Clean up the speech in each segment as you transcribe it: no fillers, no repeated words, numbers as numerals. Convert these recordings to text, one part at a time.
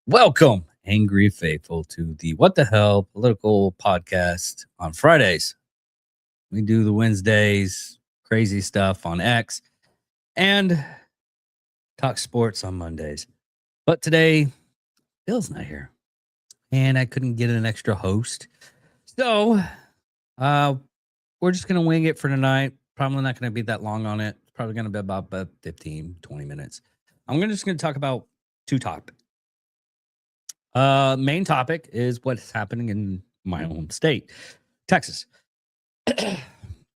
Welcome, Angry Faithful, to the What the Hell Political Podcast on Fridays. We do the Wednesdays, crazy stuff on X, and talk sports on Mondays. But today, Bill's not here, and I couldn't get an extra host. So, we're just going to wing it for tonight. Probably not going to be that long on it. It's probably going to be about 15, 20 minutes. I'm just going to talk about two topics. Main topic is what's happening in my own state, Texas.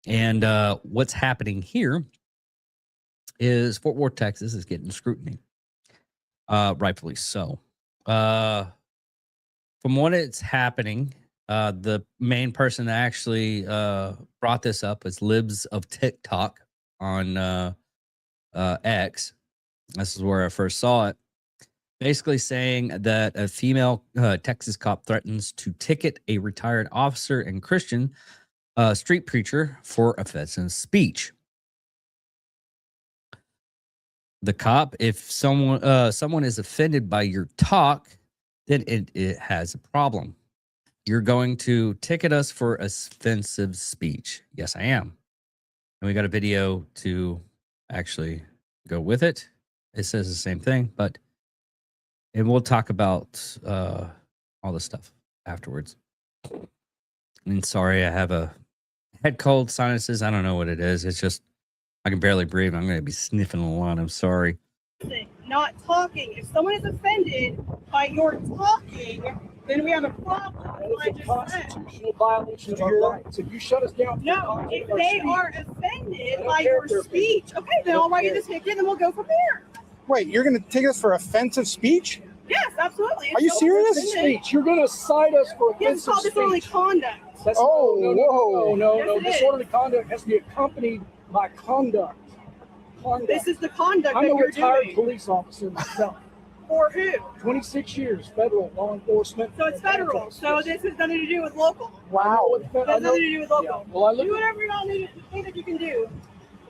And what's happening here is Fort Worth, Texas is getting scrutiny. Rightfully so. From what it's happening, the main person that actually brought this up is Libs of TikTok on X. This is where I first saw it. Basically saying that a female Texas cop threatens to ticket a retired officer and Christian street preacher for offensive speech. The cop, if someone is offended by your talk, then it has a problem. You're going to ticket us for offensive speech. Yes, I am. And we got a video to actually go with it. It says the same thing, but... And we'll talk about all this stuff afterwards. And sorry, I have a head cold, sinuses. I don't know what it is. It's just, I can barely breathe. I'm going to be sniffing a lot. I'm sorry. Not talking. If someone is offended by your talking, then we have a problem. It's a constitutional violation of our rights. If you shut us down, no, if they are offended by your speech, okay, then I'll write you the ticket and we'll go from there. Wait, you're going to take us for offensive speech? Yes, absolutely. Are you serious? Speech. You're going to cite us for offensive Yes, it's called disorderly conduct. No. Disorderly conduct has to be accompanied by conduct. This is the conduct I'm that you're doing. a retired police officer myself. For who? 26 years, federal law enforcement. So it's federal. So this has nothing to do with local. Wow. It has nothing to do with local. Yeah. Well, do whatever you think that you can do.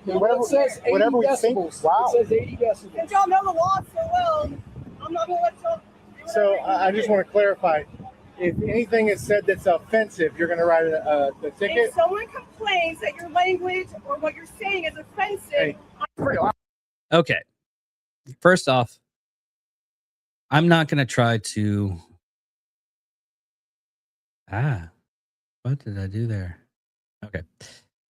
Whatever it says 80 whatever we decibels. think. Wow. It says 80 decibels. Since y'all know the law so well, I'm not going to let y'all do So whatever I just want to clarify. If anything is said that's offensive, you're going to write the ticket? If someone complains that your language or what you're saying is offensive, Okay. First off, I'm not going to try to... what did I do there? Okay.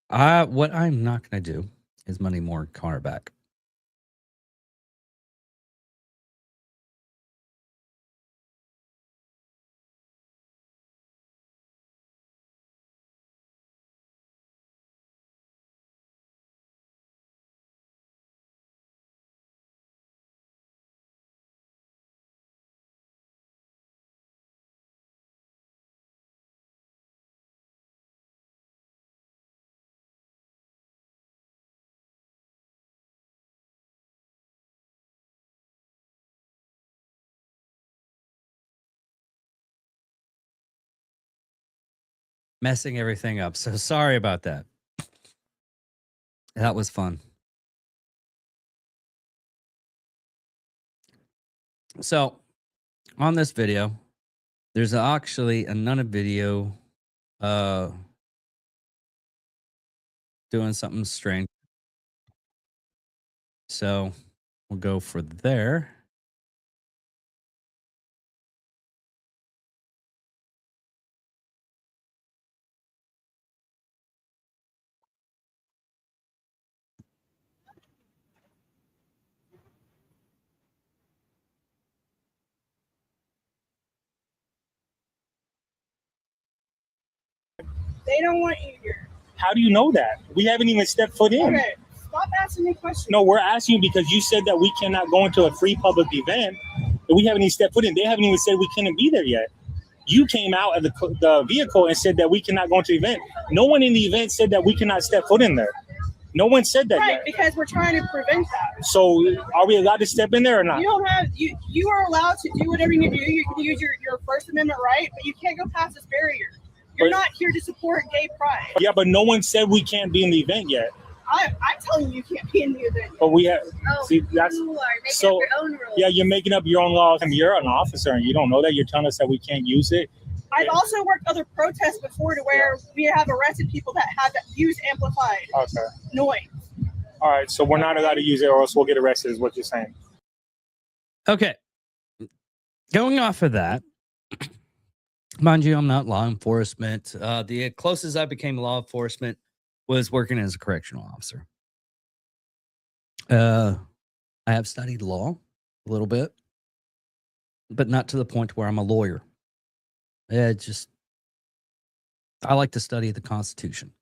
What I'm not going to do is Money More cornerback. Messing everything up. So sorry about that. That was fun. So on this video, there's actually another video doing something strange. So we'll go for there. they don't want you here. How do you know that? We haven't even stepped foot in. Okay, stop asking me questions. No, we're asking you because you said that we cannot go into a free public event, and we haven't even stepped foot in. They haven't even said we couldn't be there yet. You came out of the vehicle and said that we cannot go into the event. No one in the event said that we cannot step foot in there. No one said that right, yet. Because we're trying to prevent that. So are we allowed to step in there or not? You don't have you are allowed to do whatever you need to do. You can use your First Amendment right, but you can't go past this barrier. You're not here to support gay pride. Yeah, but no one said we can't be in the event yet. I'm telling you can't be in the event. But we have, Oh, see, that's, you are making so- up your own rules. yeah, you're making up your own laws. I mean, you're an officer and you don't know that. You're telling us that we can't use it. I've also worked other protests before to where we have arrested people that have used amplified Okay. noise. All right. So we're not allowed to use it or else we'll get arrested is what you're saying. Okay. Going off of that, mind you, I'm not law enforcement. The closest I became law enforcement was working as a correctional officer. I have studied law a little bit, but not to the point where I'm a lawyer. I like to study the Constitution.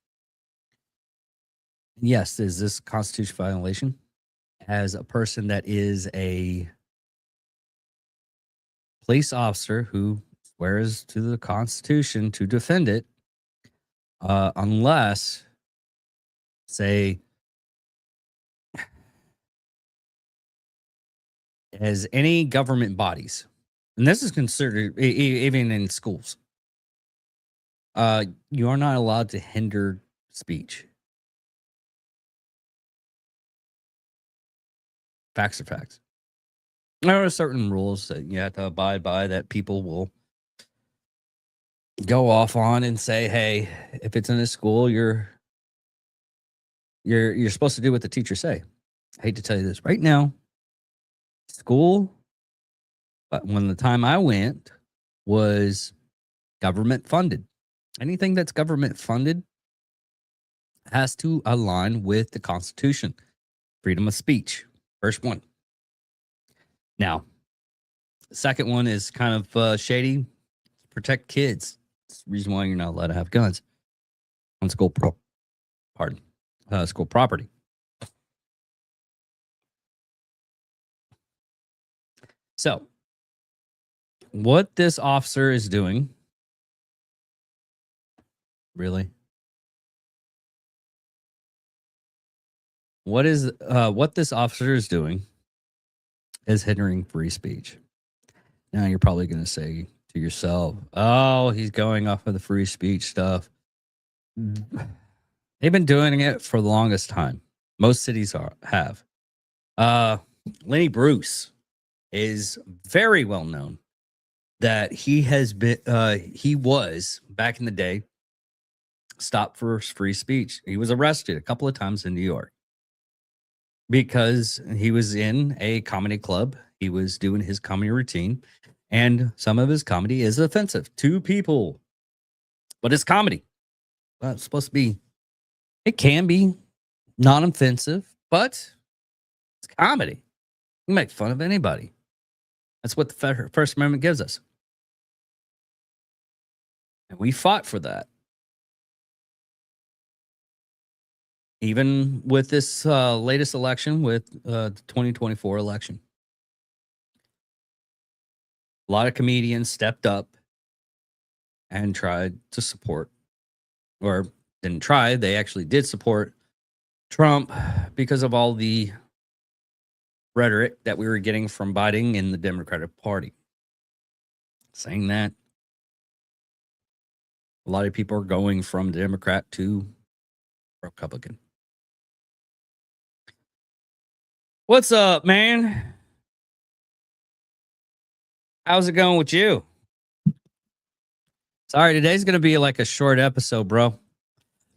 Yes, is this a constitutional violation? As a person that is a police officer who swears to the Constitution to defend it, unless, say, as any government bodies, and this is considered even in schools, you are not allowed to hinder speech. Facts are facts. There are certain rules that you have to abide by that people will go off on and say, "Hey, if it's in a school, you're supposed to do what the teachers say." I hate to tell you this right now. School, but when the time I went was government funded. Anything that's government funded has to align with the Constitution. Freedom of speech. First one. Now, the second one is kind of shady. Protect kids. It's the reason why you're not allowed to have guns on school school property. So, what this officer is doing, really? What this officer is doing is hindering free speech. Now you're probably going to say to yourself, "Oh, he's going off of the free speech stuff." They've been doing it for the longest time. Most cities have. Lenny Bruce is very well known that he was back in the day stopped for free speech. He was arrested a couple of times in New York because he was in a comedy club. He was doing his comedy routine, and some of his comedy is offensive to people. But it's comedy. Well, it's supposed to be, it can be non-offensive, but it's comedy. You make fun of anybody. That's what the First Amendment gives us. And we fought for that. Even with this latest election, with the 2024 election. A lot of comedians stepped up and tried to support, or didn't try, they actually did support Trump because of all the rhetoric that we were getting from Biden in the Democratic Party. Saying that, a lot of people are going from Democrat to Republican. What's up, man? How's it going with you? Sorry, today's going to be like a short episode, bro.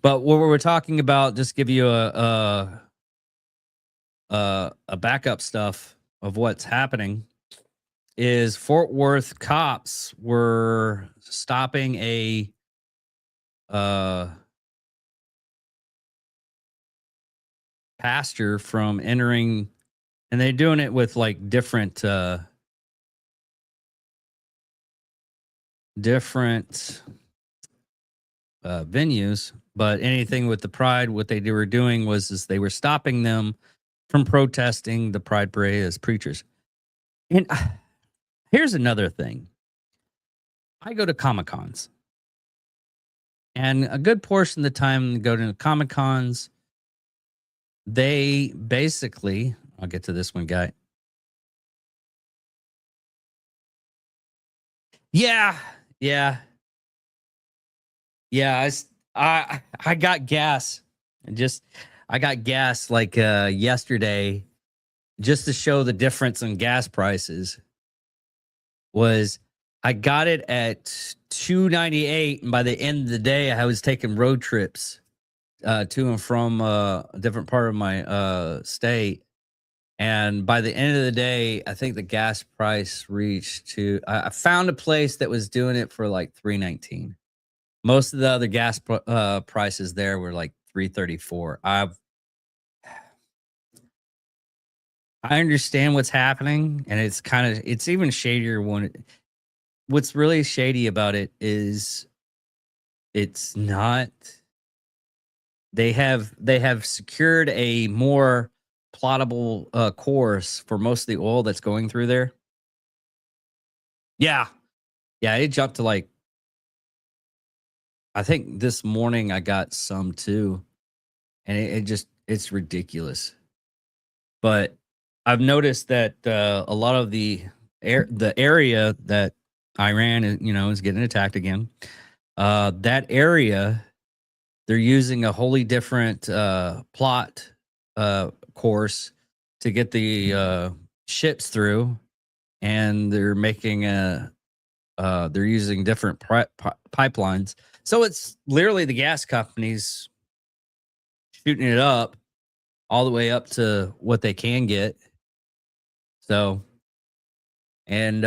But what we're talking about, just give you a backup stuff of what's happening, is Fort Worth cops were stopping a pastor from entering, and they're doing it with like different venues, but anything with the Pride, what they were doing was they were stopping them from protesting the Pride Parade as preachers. And here's another thing. I go to Comic-Cons. And a good portion of the time to go to Comic-Cons, they basically, I'll get to this one, guy. Yeah. I got gas. And just, I got gas like yesterday just to show the difference in gas prices. Was I got it at $2.98, and by the end of the day, I was taking road trips to and from a different part of my state. And by the end of the day, I think the gas price reached to. I found a place that was doing it for like $3.19. Most of the other gas prices there were like $3.34. I understand what's happening, and it's even shadier when what's really shady about it is it's not. They have secured a more plottable course for most of the oil that's going through there. Yeah, it jumped to like, I think this morning I got some too, and it's ridiculous. But I've noticed that a lot of the area that Iran is getting attacked again. That area, they're using a wholly different plot course to get the ships through, and they're making they're using different pipelines. So it's literally the gas companies shooting it up all the way up to what they can get. So, and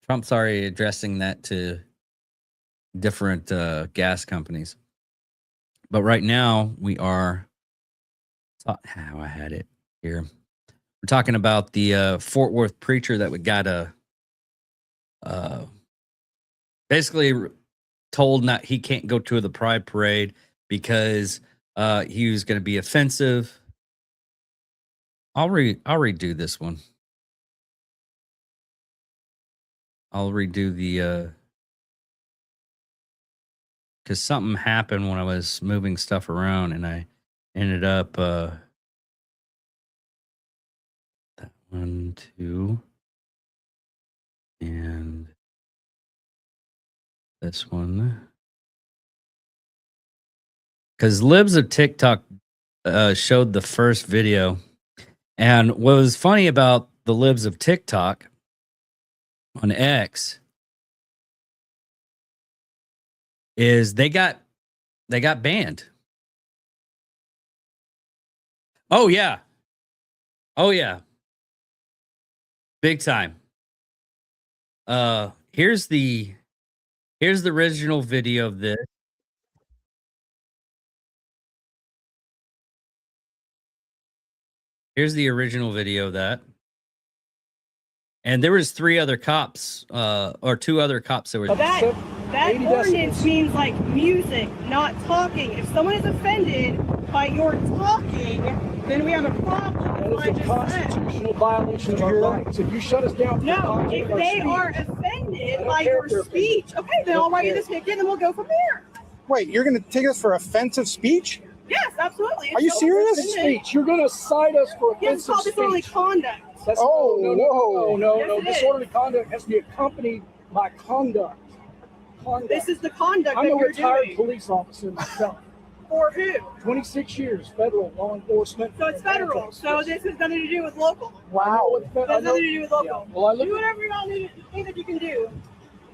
Trump's already addressing that to different gas companies. But right now we are, how I had it here. We're talking about the Fort Worth preacher that we got basically told not he can't go to the Pride Parade because he was going to be offensive. I'll redo this one. I'll redo the because something happened when I was moving stuff around, and I ended up that 1, 2, and this one. Because Libs of TikTok showed the first video. And what was funny about the Libs of TikTok on X is they got banned. Oh yeah. Big time. Here's the original video of this. Here's the original video of that. And there was 3 other cops, or 2 other cops that were. That ordinance means like music, not talking. If someone is offended by your talking, then we have a problem. That is a constitutional violation of our rights. If you shut us down, No, if they are offended by your speech, okay, then I'll write you this ticket and we'll go from there. Wait, you're going to take us for offensive speech? Yes, absolutely. Are you serious? Speech. You're going to cite us for Yes, it's offensive called disorderly speech. conduct. That's, Oh, no. Yes, it is. Disorderly conduct has to be accompanied by conduct. This is the conduct I'm that a you're retired doing. police officer myself. For who? 26 years federal law enforcement. So it's federal. So this has nothing to do with local. Wow. It has nothing to do with local. Well, I look Do at whatever you want to think that you can do.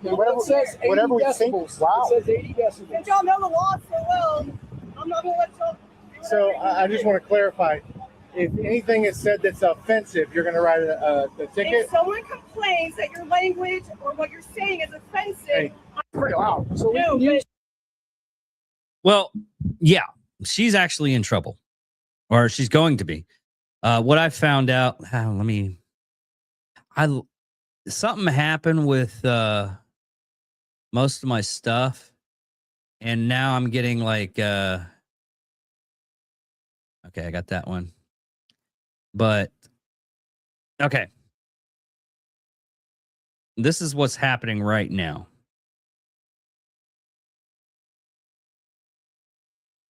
it says 80 whatever we think. decibels. Wow. It says 80 Since decibels. y'all know the law so well, I'm not gonna let y'all do whatever So you I just want to clarify. If anything is said that's offensive, you're going to write a ticket. If someone complains that your language or what you're saying is offensive, Hey. Pretty loud. So we no, can use Well, yeah, she's actually in trouble, or she's going to be. What I found out, something happened with most of my stuff, and now I'm getting like, okay, I got that one, but okay, this is what's happening right now.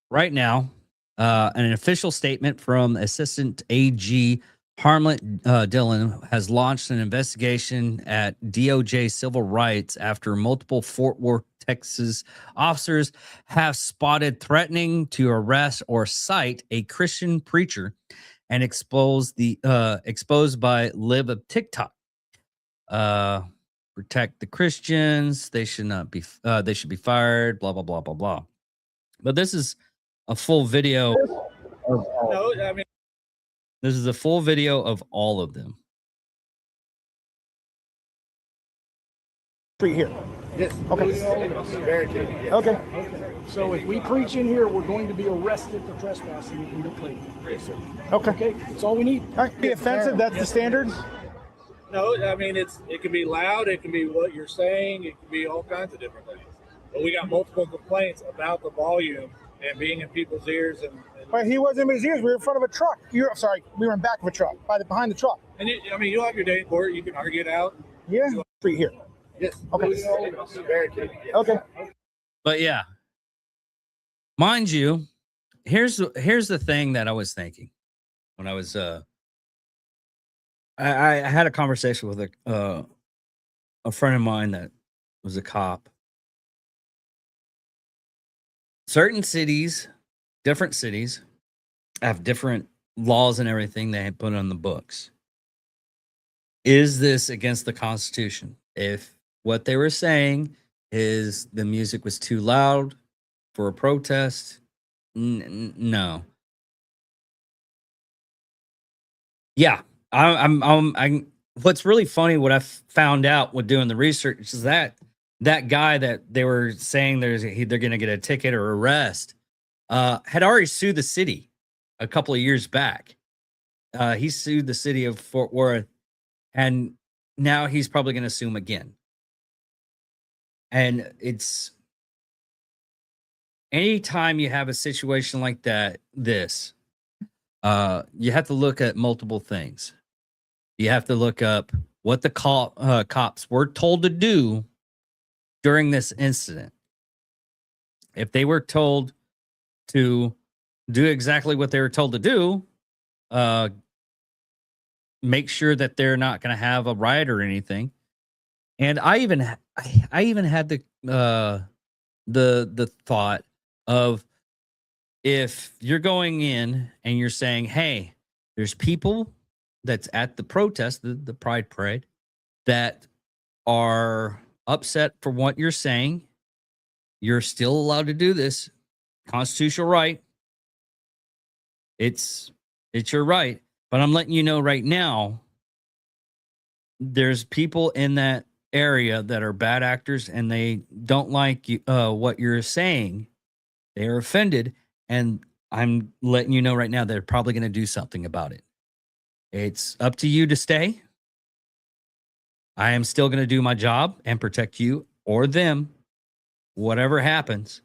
Right now, an official statement from Assistant AG Harmlet Dillon has launched an investigation at DOJ Civil Rights after multiple Fort Worth, Texas officers have spotted threatening to arrest or cite a Christian preacher and exposed by Live of TikTok. Protect the Christians. They should not be. They should be fired. Blah blah blah blah blah. But this is a full video. No, I mean, This is a full video of all of them. Street here. yes. Okay. Barricade, yes. Okay. So if we preach in here, we're going to be arrested for trespassing if we don't clean. Yes, sir. Okay. Okay, that's all we need. All right. Be offensive. That's the standard. No, I mean it can be loud, it can be what you're saying, it can be all kinds of different things. But we got multiple complaints about the volume and being in people's ears But he wasn't in his ears. We were in front of a truck. You're sorry. We were in back of a truck, behind the truck. I mean you'll have your day in court, you can argue it out. Yeah. Street here. Yes. Okay. Barricade, yes. Okay. But yeah, mind you, here's the thing that I was thinking when I was I had a conversation with a friend of mine that was a cop. Certain cities, different cities, have different laws and everything they put on the books. Is this against the Constitution? If what they were saying is the music was too loud for a protest, no. Yeah, I'm. What's really funny, what I found out with doing the research is that guy that they were saying they're going to get a ticket or arrest had already sued the city a couple of years back. He sued the city of Fort Worth, and now he's probably going to sue him again. And it's anytime you have a situation like that, you have to look at multiple things. You have to look up what the cops were told to do during this incident. If they were told to do exactly what they were told to do, make sure that they're not going to have a riot or anything. And I even had the thought of, if you're going in and you're saying, hey, there's people that's at the protest, the Pride Parade, that are upset for what you're saying, you're still allowed to do this. Constitutional right. It's your right. But I'm letting you know right now, there's people in that area that are bad actors and they don't like you, what you're saying. They are offended. And I'm letting you know right now, they're probably going to do something about it. It's up to you to stay. I am still going to do my job and protect you or them, whatever happens.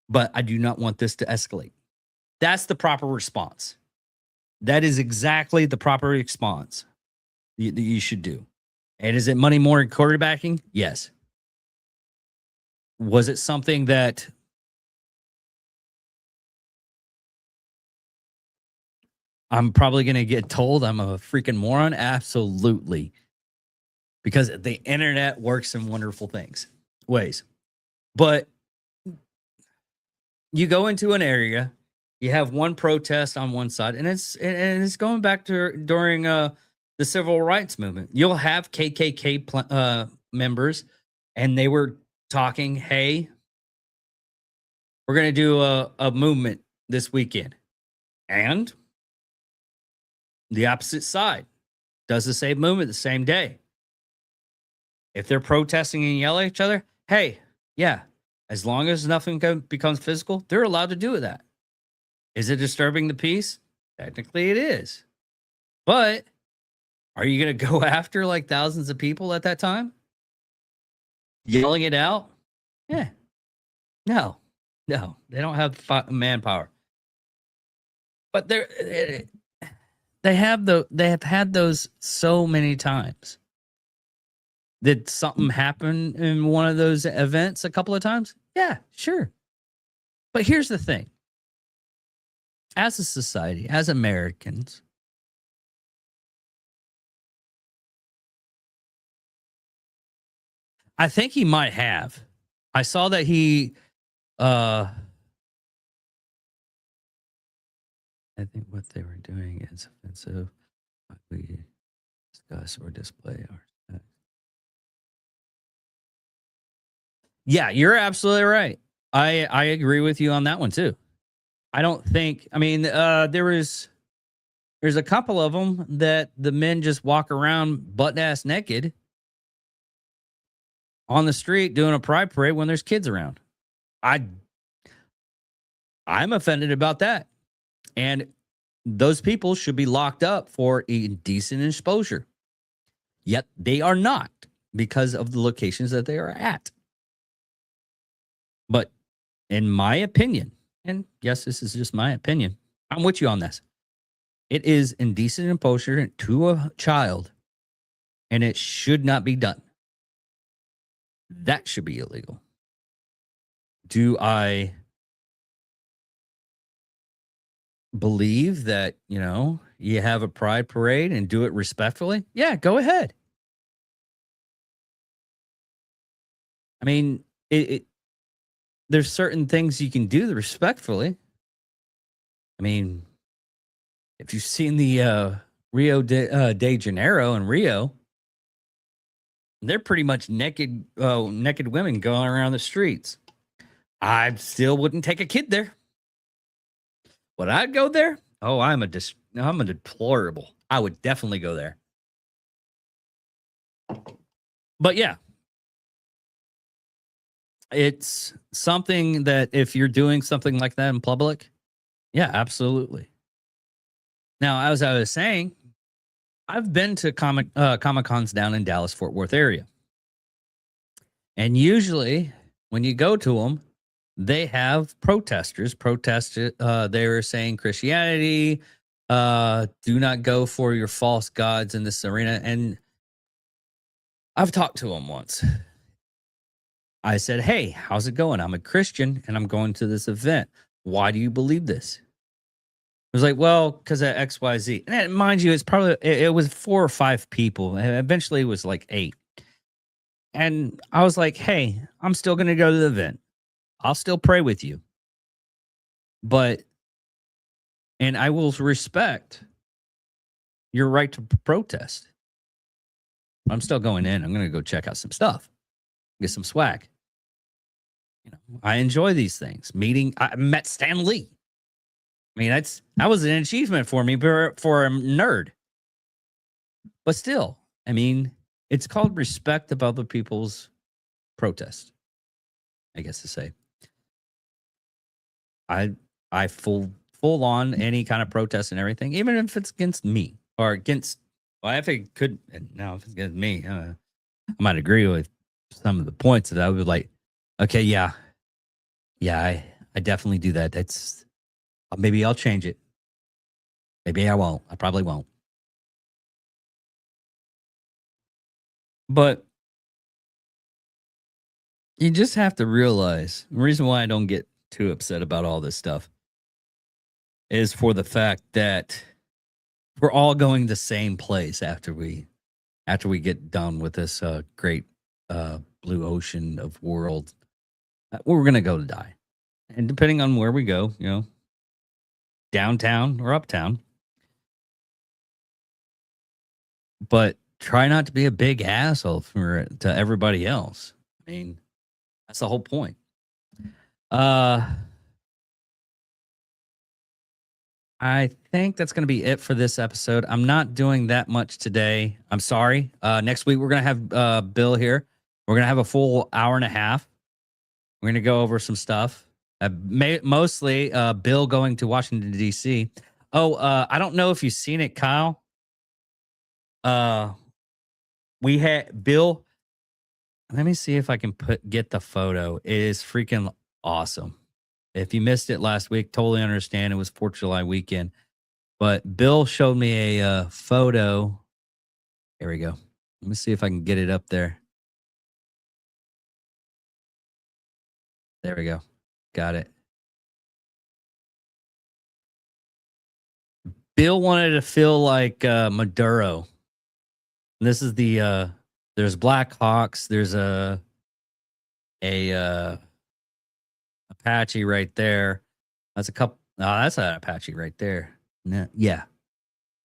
But I do not want this to escalate. That's the proper response. That is exactly the proper response that you should do. And is it money more quarterbacking? Yes. Was it something that I'm probably going to get told I'm a freaking moron? Absolutely. Because the internet works in wonderful ways. But you go into an area, you have one protest on one side, and it's going back to during the civil rights movement. You'll have KKK members, and they were talking, hey, we're going to do a movement this weekend. And the opposite side does the same movement the same day. If they're protesting and yell at each other, hey, yeah, as long as nothing becomes physical, they're allowed to do that. Is it disturbing the peace? Technically it is. But are you going to go after like thousands of people at that time? Yelling it out? Yeah. No, they don't have manpower. But they have had those so many times. Did something happen in one of those events a couple of times? Yeah, sure. But here's the thing. As a society, as Americans, I think he might have. I saw that he I think what they were doing is offensive. We discuss or display our sex. Yeah, you're absolutely right. I agree with you on that one too. I don't think. I mean, there's a couple of them that the men just walk around butt ass naked on the street doing a pride parade when there's kids around. I'm offended about that, and those people should be locked up for indecent exposure. Yet they are not because of the locations that they are at. But in my opinion, and yes, this is just my opinion, I'm with you on this. It is indecent exposure to a child, and it should not be done. That should be illegal. Do I believe that, you have a pride parade and do it respectfully? Yeah, go ahead. I mean, there's certain things you can do respectfully. I mean, if you've seen the Rio de Janeiro and Rio, they're pretty much naked women going around the streets. I still wouldn't take a kid there. Would I go there? Oh, I'm a deplorable. I would definitely go there. But yeah, it's something that if you're doing something like that in public, yeah, absolutely. Now, as I was saying, I've been to Comic-Cons down in Dallas, Fort Worth area. And usually when you go to them, they have protesters protest. They were saying Christianity, do not go for your false gods in this arena. And I've talked to them once. I said, hey, how's it going? I'm a Christian and I'm going to this event. Why do you believe this? It was like, well, because of XYZ. And mind you, it was 4 or 5 people. And eventually it was like 8. And I was like, hey, I'm still going to go to the event. I'll still pray with you. And I will respect your right to protest. I'm still going in. I'm going to go check out some stuff, get some swag. I enjoy these things. I met Stan Lee. I mean, that was an achievement for me for a nerd. But still, I mean, it's called respect of other people's protest, I guess to say. I full on any kind of protest and everything, even if it's against me or against. Well, if it could now, if it's against me, I might agree with some of the points that I would like. Okay, yeah, I definitely do that. That's maybe I'll change it. Maybe I won't. I probably won't. But you just have to realize the reason why I don't get too upset about all this stuff is for the fact that we're all going the same place after we get done with this great blue ocean of world. We're going to go to die. And depending on where we go, downtown or uptown. But try not to be a big asshole to everybody else. I mean, that's the whole point. I think that's going to be it for this episode. I'm not doing that much today. I'm sorry. Next week, we're going to have Bill here. We're going to have a full hour and a half. We're going to go over some stuff. Mostly Bill going to Washington, D.C. Oh, I don't know if you've seen it, Kyle. We had Bill. Let me see if I can get the photo. It is freaking awesome. If you missed it last week, totally understand. It was 4th of July weekend. But Bill showed me a photo. Here we go. Let me see if I can get it up there. There we go. Got it. Bill wanted to feel like Maduro. And this is there's Black Hawks. There's a a Apache right there. That's a couple. No, that's an Apache right there. Yeah,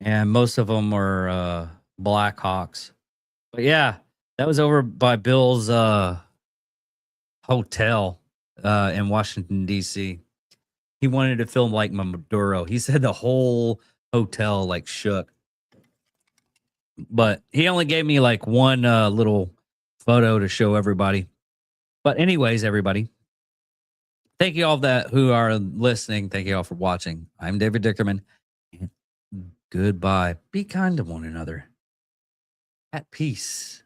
and most of them are Blackhawks. But yeah, that was over by Bill's hotel in Washington D.C. He wanted to film like Maduro. He said the whole hotel like shook, but he only gave me like one little photo to show everybody. But anyways, everybody, thank you all that who are listening. Thank you all for watching. I'm David Dickerman. And goodbye. Be kind to one another. At peace.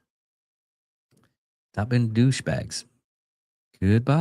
Stop being douchebags. Goodbye.